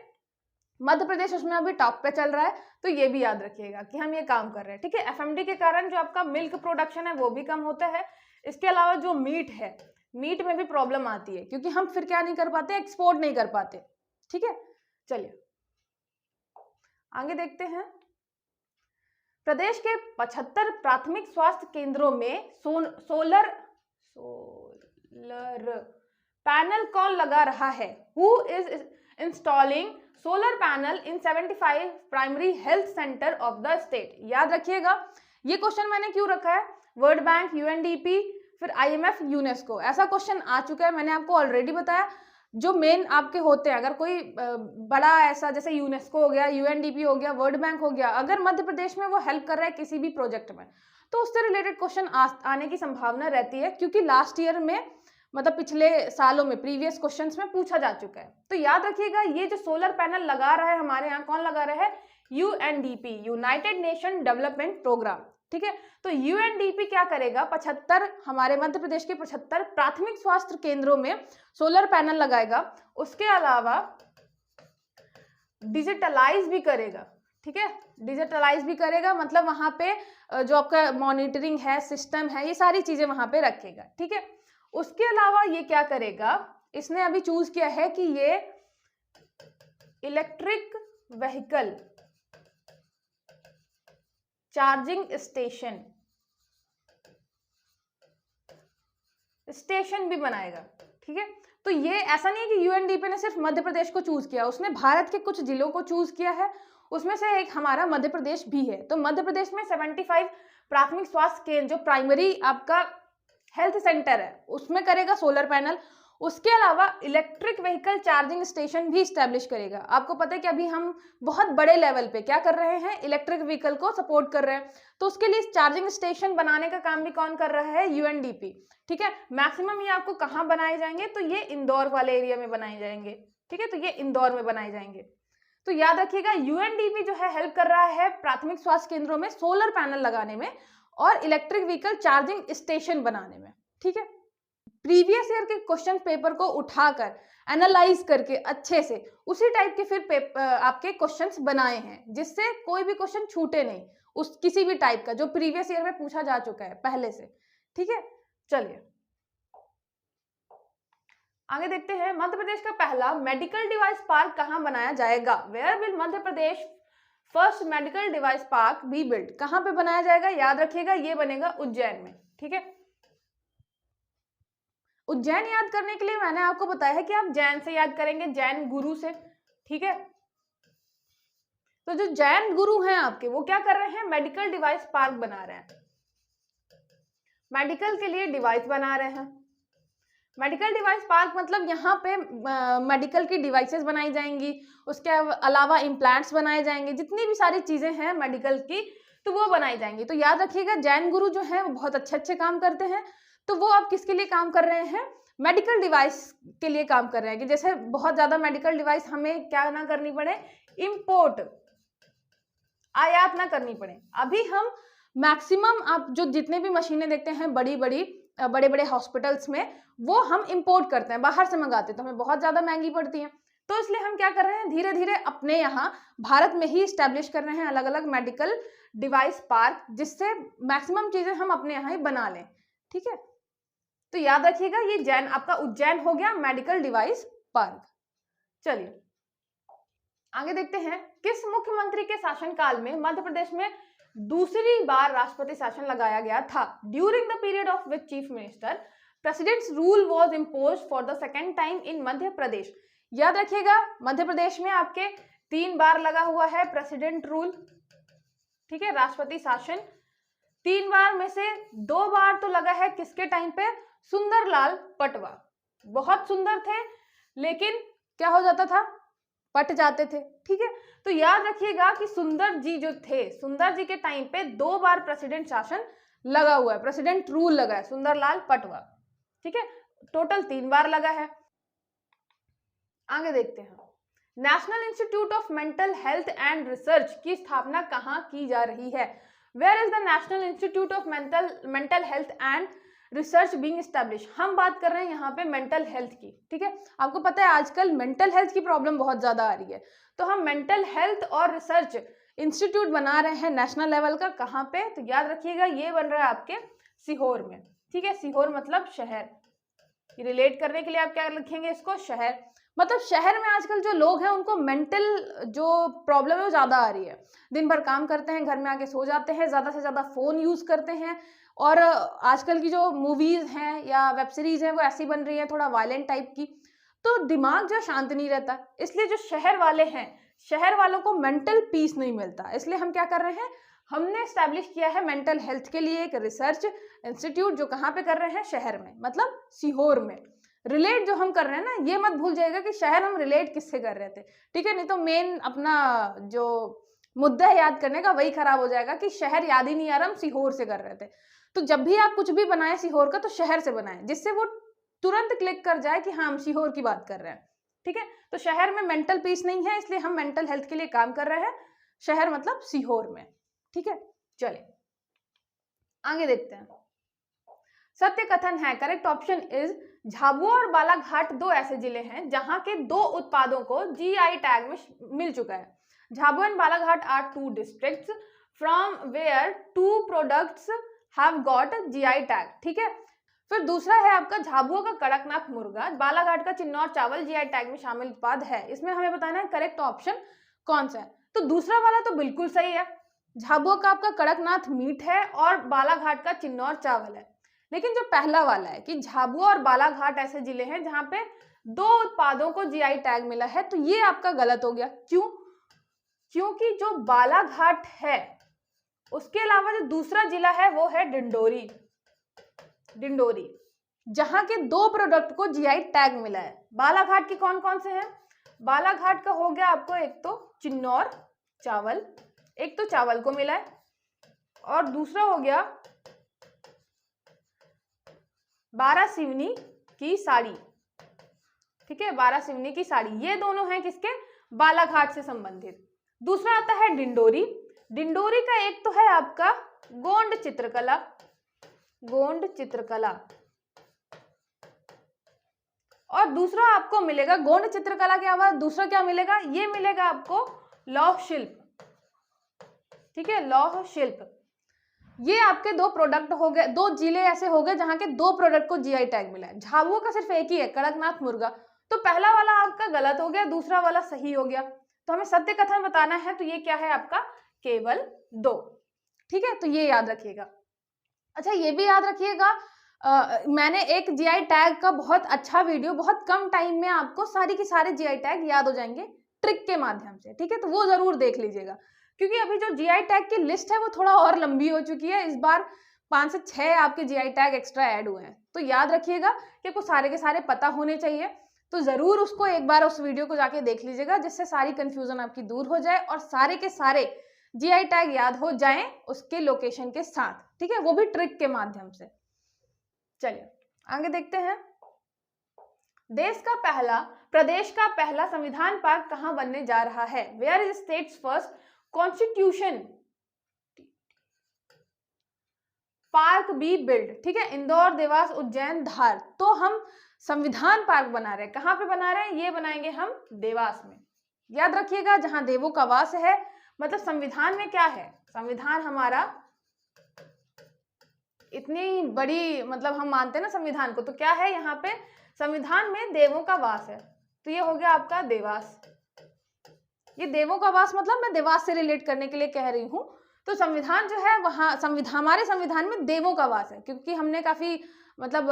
Speaker 1: मध्य प्रदेश उसमें अभी टॉप पे चल रहा है, तो ये भी याद रखिएगा कि हम ये काम कर रहे हैं। ठीक है, एफएमडी के कारण जो आपका मिल्क प्रोडक्शन है वो भी कम होता है। इसके अलावा जो मीट है, मीट में भी प्रॉब्लम आती है, क्योंकि हम फिर क्या नहीं कर पाते, एक्सपोर्ट नहीं कर पाते। ठीक है, चलिए आगे देखते हैं। प्रदेश के 75 प्राथमिक स्वास्थ्य केंद्रों में सोलर पैनल कौन लगा रहा है? Who is installing solar panel in 75 primary health centre of the state? याद रखिएगा, ये क्वेश्चन मैंने क्यों रखा है, वर्ल्ड बैंक, यूएनडीपी, फिर आईएमएफ, यूनेस्को, ऐसा क्वेश्चन आ चुका है। मैंने आपको ऑलरेडी बताया जो मेन आपके होते हैं, अगर कोई बड़ा ऐसा जैसे यूनेस्को हो गया, यूएनडीपी हो गया, वर्ल्ड बैंक हो गया, अगर मध्य प्रदेश में वो हेल्प कर रहा है किसी भी प्रोजेक्ट में, तो उससे रिलेटेड क्वेश्चन आने की संभावना रहती है, क्योंकि लास्ट ईयर में मतलब पिछले सालों में प्रीवियस क्वेश्चंस में पूछा जा चुका है। तो याद रखिएगा, ये जो सोलर पैनल लगा रहा है हमारे यहाँ, कौन लगा रहा है? UNDP, united nation development programme. ठीक है, तो यूएनडीपी क्या करेगा, 75 हमारे मध्य प्रदेश के 75 प्राथमिक स्वास्थ्य केंद्रों में सोलर पैनल लगाएगा। उसके अलावा डिजिटलाइज भी करेगा। ठीक है, डिजिटलाइज भी करेगा, मतलब वहां पे जो आपका मॉनिटरिंग है, सिस्टम है, ये सारी चीजें वहां पे रखेगा। ठीक है, उसके अलावा ये क्या करेगा, इसने अभी चूज किया है कि ये इलेक्ट्रिक व्हीकल चार्जिंग स्टेशन भी बनाएगा। ठीक है, तो ये ऐसा नहीं है कि यूएनडीपी ने सिर्फ मध्य प्रदेश को चूज किया, उसने भारत के कुछ जिलों को चूज किया है, उसमें से एक हमारा मध्य प्रदेश भी है। तो मध्य प्रदेश में 75 प्राथमिक स्वास्थ्य केंद्र जो प्राइमरी आपका हेल्थ सेंटर है उसमें करेगा सोलर पैनल। उसके अलावा इलेक्ट्रिक व्हीकल चार्जिंग स्टेशन भी स्टैब्लिश करेगा। आपको पता है कि अभी हम बहुत बड़े लेवल पे क्या कर रहे हैं, इलेक्ट्रिक व्हीकल को सपोर्ट कर रहे हैं, तो उसके लिए चार्जिंग स्टेशन बनाने का काम भी कौन कर रहा है? यूएनडीपी। ठीक है, मैक्सिमम ये आपको कहाँ बनाए जाएंगे, तो ये इंदौर वाले एरिया में बनाए जाएंगे। ठीक है, तो ये इंदौर में बनाए जाएंगे। तो याद रखिएगा, यूएनडीपी जो है हेल्प कर रहा है प्राथमिक स्वास्थ्य केंद्रों में सोलर पैनल लगाने में और इलेक्ट्रिक व्हीकल चार्जिंग स्टेशन बनाने में। ठीक है, प्रीवियस ईयर के क्वेश्चन पेपर को उठाकर एनालाइज करके अच्छे से उसी टाइप के फिर आपके क्वेश्चंस बनाए हैं, जिससे कोई भी क्वेश्चन छूटे नहीं, उस किसी भी टाइप का जो प्रीवियस ईयर में पूछा जा चुका है पहले से। ठीक है, चलिए आगे देखते हैं। मध्य प्रदेश का पहला मेडिकल डिवाइस पार्क कहां बनाया जाएगा? Where will Madhya Pradesh first medical device park be build? कहां पे बनाया जाएगा? याद रखिएगा, ये बनेगा उज्जैन में। ठीक है, उज्जैन याद करने के लिए मैंने आपको बताया है कि आप जैन से याद करेंगे, जैन गुरु से। ठीक है, तो जो जैन गुरु हैं आपके, वो क्या कर रहे हैं? मेडिकल डिवाइस पार्क बना रहे हैं, मेडिकल के लिए डिवाइस बना रहे हैं। मेडिकल डिवाइस पार्क मतलब यहाँ पे मेडिकल की डिवाइसेस बनाई जाएंगी, उसके अलावा इम्प्लांट्स बनाए जाएंगे, जितनी भी सारी चीजें हैं मेडिकल की, तो वो बनाई जाएंगी। तो याद रखिएगा, जैन गुरु जो है वो बहुत अच्छे काम करते हैं, तो वो आप किसके लिए काम कर रहे हैं? मेडिकल डिवाइस के लिए काम कर रहे हैं, कि जैसे बहुत ज्यादा मेडिकल डिवाइस हमें क्या ना करनी पड़े, इंपोर्ट आयात ना करनी पड़े। अभी हम मैक्सिमम आप जो जितने भी मशीनें देखते हैं बड़े बड़े हॉस्पिटल्स में, वो हम इंपोर्ट करते हैं, बाहर से मंगाते हैं, तो हमें बहुत ज्यादा महंगी पड़ती है। तो इसलिए हम क्या कर रहे हैं, धीरे धीरे अपने यहाँ भारत में ही स्टैब्लिश कर रहे हैं अलग अलग मेडिकल डिवाइस पार्क, जिससे मैक्सिमम चीजें हम अपने यहाँ ही बना लें। ठीक है, तो याद रखिएगा ये जैन आपका उज्जैन हो गया मेडिकल डिवाइस पार्क। चलिए आगे देखते हैं, किस मुख्यमंत्री के शासनकाल में मध्य प्रदेश में दूसरी बार राष्ट्रपति शासन लगाया गया था? During the period of which chief minister president's rule was imposed for the second time in Madhya Pradesh. याद रखिएगा मध्य प्रदेश में आपके 3 बार लगा हुआ है प्रेसिडेंट रूल। ठीक है, राष्ट्रपति शासन 3 बार में से 2 बार तो लगा है किसके टाइम पे? सुंदरलाल पटवा। बहुत सुंदर थे लेकिन क्या हो जाता था, पट जाते थे। ठीक है, तो याद रखिएगा कि सुंदर जी जो थे, सुंदर जी के टाइम पे 2 बार प्रेसिडेंट शासन लगा हुआ है, प्रेसिडेंट रूल लगा है, सुंदरलाल पटवा। ठीक है, टोटल 3 बार लगा है। आगे देखते हैं, national institute of mental health and research की स्थापना कहाँ की जा रही है? Where is the national institute of mental health and research being establish? हम बात कर रहे हैं यहाँ पे मेंटल हेल्थ की। ठीक है, आपको पता है आजकल मेंटल हेल्थ की प्रॉब्लम बहुत ज्यादा आ रही है, तो हम मेंटल हेल्थ और रिसर्च इंस्टीट्यूट बना रहे हैं नेशनल लेवल का। कहाँ पे? तो याद रखिएगा ये बन रहा है आपके सीहोर में। ठीक है, सीहोर मतलब शहर, रिलेट करने के लिए आप क्या लिखेंगे इसको? शहर। मतलब शहर में आजकल जो लोग हैं उनको मेंटल जो प्रॉब्लम है वो ज्यादा आ रही है। दिन भर काम करते हैं, घर में आके सो जाते हैं, ज्यादा से ज्यादा फोन यूज करते हैं, और आजकल की जो मूवीज हैं या वेब सीरीज हैं वो ऐसी बन रही है थोड़ा वायलेंट टाइप की, तो दिमाग जो शांत नहीं रहता। इसलिए जो शहर वाले हैं, शहर वालों को मेंटल पीस नहीं मिलता। इसलिए हम क्या कर रहे हैं, हमने एस्टैब्लिश किया है मेंटल हेल्थ के लिए एक रिसर्च इंस्टीट्यूट, जो कहाँ पे कर रहे हैं? शहर में, मतलब सीहोर में। रिलेट जो हम कर रहे हैं ना, ये मत भूल जाएगा कि शहर हम रिलेट किससे कर रहे थे। ठीक है, नहीं तो मेन अपना जो मुद्दा है याद करने का वही खराब हो जाएगा कि शहर याद ही नहीं आ रहा, हम सीहोर से कर रहे थे। तो जब भी आप कुछ भी बनाए सीहोर का, तो शहर से बनाएं, जिससे वो तुरंत क्लिक कर जाए कि हाँ हम सीहोर की बात कर रहे हैं। ठीक है, तो शहर में मेंटल पीस नहीं है, इसलिए हम मेंटल हेल्थ के लिए काम कर रहे हैं, शहर मतलब सीहोर में। ठीक है, चलिए आगे देखते हैं। सत्य कथन है, करेक्ट ऑप्शन इज झाबुआ और बालाघाट 2 ऐसे जिले हैं जहां के 2 उत्पादों को जीआई टैग में मिल चुका है। Jhabua and Balaghat are 2 districts from where 2 products have got GI tag. ठीक है, फिर दूसरा है आपका झाबुआ का कड़कनाथ मुर्गा, बालाघाट का चिन्नौर चावल जीआई टैग में शामिल उत्पाद है। इसमें हमें बताना है करेक्ट ऑप्शन कौन सा है। तो दूसरा वाला तो बिल्कुल सही है, झाबुआ का आपका कड़कनाथ मीट है और बालाघाट का चिन्नौर चावल है। लेकिन जो पहला वाला है कि झाबुआ और बालाघाट ऐसे जिले हैं जहां पे 2 उत्पादों को जीआई टैग मिला है, तो ये आपका गलत हो गया। क्यों? क्योंकि जो बालाघाट है उसके अलावा जो दूसरा जिला है वो है डिंडोरी, जहां के 2 प्रोडक्ट को जीआई टैग मिला है। बालाघाट के कौन कौन से हैं? बालाघाट का हो गया आपको एक तो चिन्नौर चावल, एक तो चावल को मिला है, और दूसरा हो गया बारासिवनी की साड़ी। ठीक है, बारासिवनी की साड़ी, ये दोनों हैं किसके? बालाघाट से संबंधित। दूसरा आता है डिंडोरी, डिंडोरी का एक तो है आपका गोंड चित्रकला, और दूसरा आपको मिलेगा गोंड चित्रकला के अलावा दूसरा क्या मिलेगा? ये मिलेगा आपको लौह शिल्प। ठीक है, लौह शिल्प। ये आपके 2 प्रोडक्ट हो गए, 2 जिले ऐसे हो गए जहां के 2 प्रोडक्ट को जीआई टैग मिला है। झाबुआ का सिर्फ एक ही है, कड़कनाथ मुर्गा। तो पहला वाला आपका गलत हो गया, दूसरा वाला सही हो गया। तो हमें सत्य कथन बताना है, तो ये क्या है आपका? केवल 2। ठीक है, तो ये याद रखिएगा। अच्छा, ये भी याद रखिएगा, मैंने एक जीआई टैग का बहुत अच्छा वीडियो, बहुत कम टाइम में आपको सारी की सारे जीआई टैग याद हो जाएंगे ट्रिक के माध्यम से। ठीक है, तो वो जरूर देख लीजिएगा, क्योंकि अभी जो जीआई टैग की लिस्ट है वो थोड़ा और लंबी हो चुकी है। इस बार 5 से 6 आपके जीआई टैग एक्स्ट्रा ऐड हुए हैं। तो याद रखिएगा कि आपको सारे के सारे पता होने चाहिए, तो जरूर उसको एक बार उस वीडियो को जाके देख लीजिएगा, जिससे सारी कंफ्यूजन आपकी दूर हो जाए और सारे के सारे जीआई टैग याद हो जाएं उसके लोकेशन के साथ। ठीक है, वो भी ट्रिक के माध्यम से। चलिए आगे देखते हैं। प्रदेश का पहला संविधान पार्क कहां बनने जा रहा है? Where is state's first constitution park be build, ठीक है, इंदौर, देवास, उज्जैन, धार। तो हम संविधान पार्क बना रहे हैं, कहाँ पे बना रहे हैं, ये बनाएंगे हम देवास में। याद रखिएगा, जहां देवों का वास है, मतलब संविधान में क्या है, संविधान हमारा इतनी बड़ी, मतलब हम मानते हैं ना संविधान को, तो क्या है यहाँ पे, संविधान में देवों का वास है, तो ये हो गया आपका देवास। ये देवों का वास मतलब मैं देवास से रिलेट करने के लिए कह रही हूँ। तो संविधान जो है वहाँ हमारे संविधान में देवों का वास है, क्योंकि हमने काफी मतलब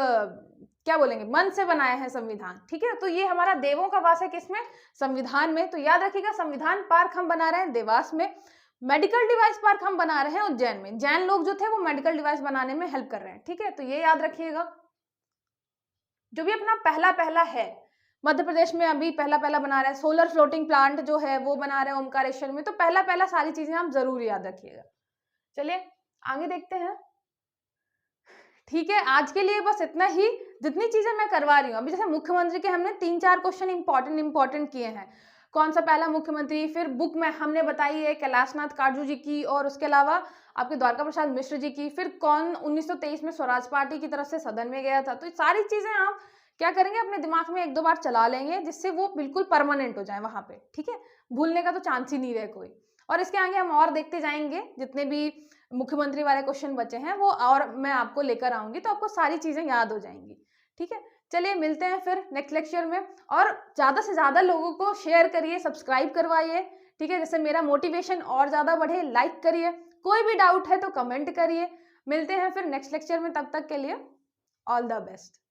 Speaker 1: क्या बोलेंगे, मन से बनाया है संविधान, ठीक है। तो ये हमारा देवों का वास है किसमें, संविधान में। तो याद रखिएगा, संविधान पार्क हम बना रहे हैं देवास में, मेडिकल डिवाइस पार्क हम बना रहे हैं उज्जैन में। जैन लोग जो थे वो मेडिकल डिवाइस बनाने में हेल्प कर रहे हैं, ठीक है। तो ये याद रखिएगा। जो भी अपना पहला पहला है, मध्य प्रदेश में अभी पहला पहला बना रहा है, सोलर फ्लोटिंग प्लांट जो है वो बना रहे हैं ओमकारेश्वर में। तो पहला पहला सारी चीजें आप जरूर याद रखिएगा। चलिए आगे देखते हैं, ठीक है। आज के लिए बस इतना ही, जितनी चीजें मैं करवा रही हूँ अभी, जैसे मुख्यमंत्री के हमने 3-4 क्वेश्चन इंपॉर्टेंट किए हैं। कौन सा पहला मुख्यमंत्री, फिर बुक में हमने बताई है कैलाशनाथ काटजू जी की, और उसके अलावा आपके द्वारका प्रसाद मिश्र जी की, फिर कौन 1923 में स्वराज पार्टी की तरफ से सदन में गया था। तो ये सारी चीजें आप क्या करेंगे, अपने दिमाग में 1-2 बार चला लेंगे, जिससे वो बिल्कुल परमानेंट हो जाए वहां पे, ठीक है। भूलने का तो चांस ही नहीं रहे कोई। और इसके आगे हम और देखते जाएंगे, जितने भी मुख्यमंत्री वाले क्वेश्चन बचे हैं वो और मैं आपको लेकर आऊंगी, तो आपको सारी चीजें याद हो जाएंगी, ठीक है। चलिए मिलते हैं फिर नेक्स्ट लेक्चर में, और ज्यादा से ज्यादा लोगों को शेयर करिए, सब्सक्राइब करवाइए, ठीक है, जिससे मेरा मोटिवेशन और ज्यादा बढ़े। लाइक करिए, कोई भी डाउट है तो कमेंट करिए। मिलते हैं फिर नेक्स्ट लेक्चर में, तब तक के लिए ऑल द बेस्ट।